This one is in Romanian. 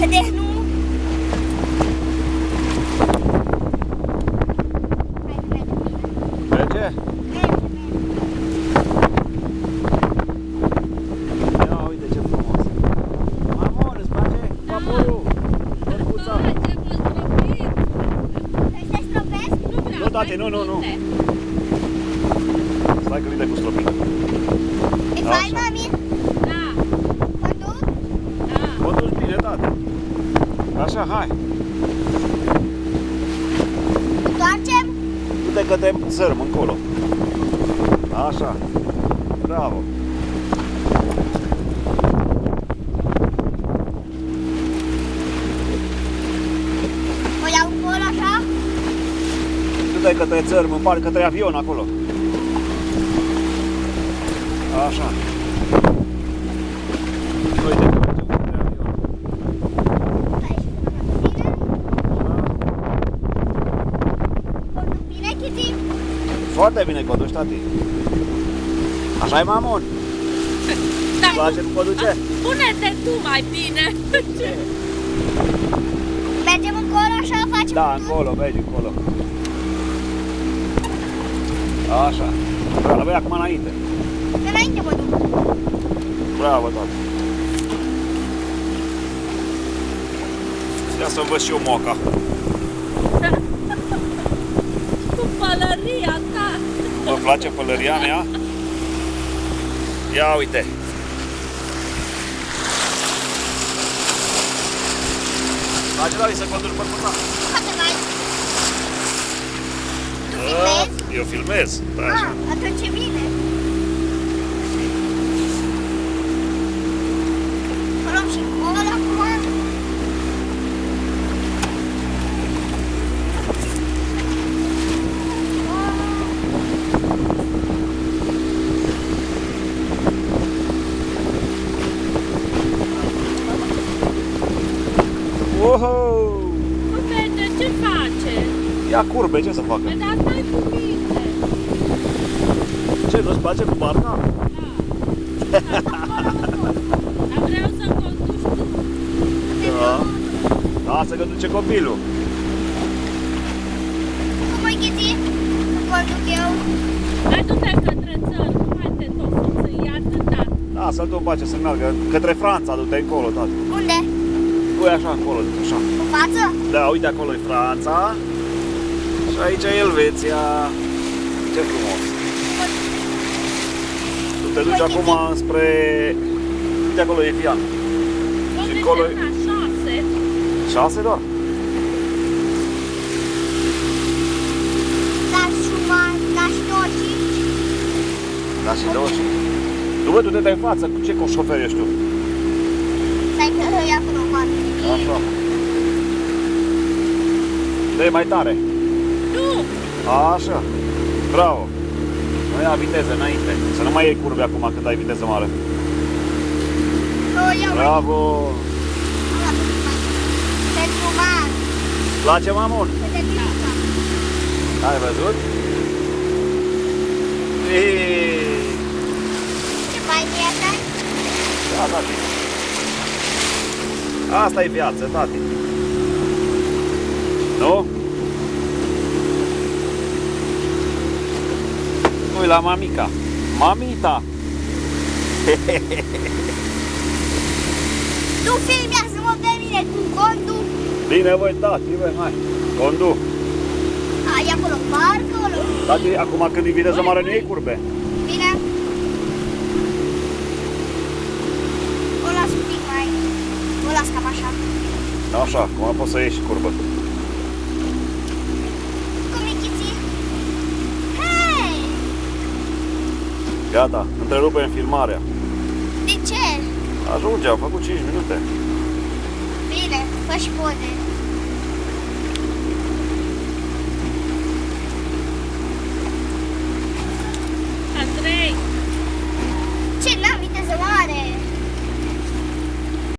Deci nu. Merge? Ia uite ce frumos. Mamon, îți place vaporul? Bărbuța? Nu, tati, nu. Stai că vine cu stropină. E fain, mami? Da. Conduc? Da. O duci bine, tati. Așa, hai. Întoarcem? Du-te către țărm, încolo. Așa. Bravo. O iau încolo așa? Du-te către țărm, în parc, către avion acolo. Așa. Uite, mergem către avion. Aici. Bine? Conduc bine, Kitty? Foarte bine conduci, tati. Așa-i, mamon? Da. Îți place cum conduce? Pune-te tu mai bine. Mergem încolo așa, facem Da, un tur? încolo, mergi încolo. Așa. Bravo, voi acum înainte. Înainte mă duc. Bravo, tati. Ia să văd și eu moca. Cu pălăria ta. Vă place pălăria mea? Ia uite. Face, David, să conduci bărbuța. Poate mai. Tu filmezi? Eu filmez. Da, așa. Atunci e bine. O luăm și încolo acum. Wow! Nu vede ce face. Ia curbe, ce să facă? Dar stai cu mine. Ce, nu-ți place cu barca? Da. Dar vreau să conduci tu. Da. Lasă că duce copilul. Cum e, Kitty? Conduc eu. Hai du-te către țări. Nu mai te tot să-ți ia atâta. Lasă-l tu, face să meargă. Către Franța, du-te încolo, tati. Unde? Tu e așa, încolo, așa. În față? Da, uite acolo e Franța. Și aici e Elveția. Ce frumos. Tu te duci acum spre... Uite acolo e Vian. Dom'le, încolo e- semna 6. 6 doar. Da, și 25. Da, și 25. Tu, bă, tu te dai în față. Ce șofer ești tu? Stai că e acolo în față. Așa. Dă mai tare. Nu. Așa. Bravo. Nu ia viteză înainte. Să nu mai iei curbe acum când ai viteză mare. Nu, iau mai. Bravo. Pentru mare. Place, mamon? Câte mică. Ai văzut? Eee. Ce fain e asta? Da, tati. Asta e viață, tati. Nu? Nu-i la mamica. Mamita! Tu filmează-mă pe mine cu conduc. Bine, voi, tati, voi, hai. Condu. Ai acolo parcă, acolo. Tati, acum când e viteză mare, nu iei curbe. Bine. O las un pic mai. O las cam așa. Așa, acum poți să iei și curbă. Cum e, Kitty? Hei! Gata, întrerupem filmarea. De ce? Ajunge, am făcut 5 minute. Bine, fă și poze.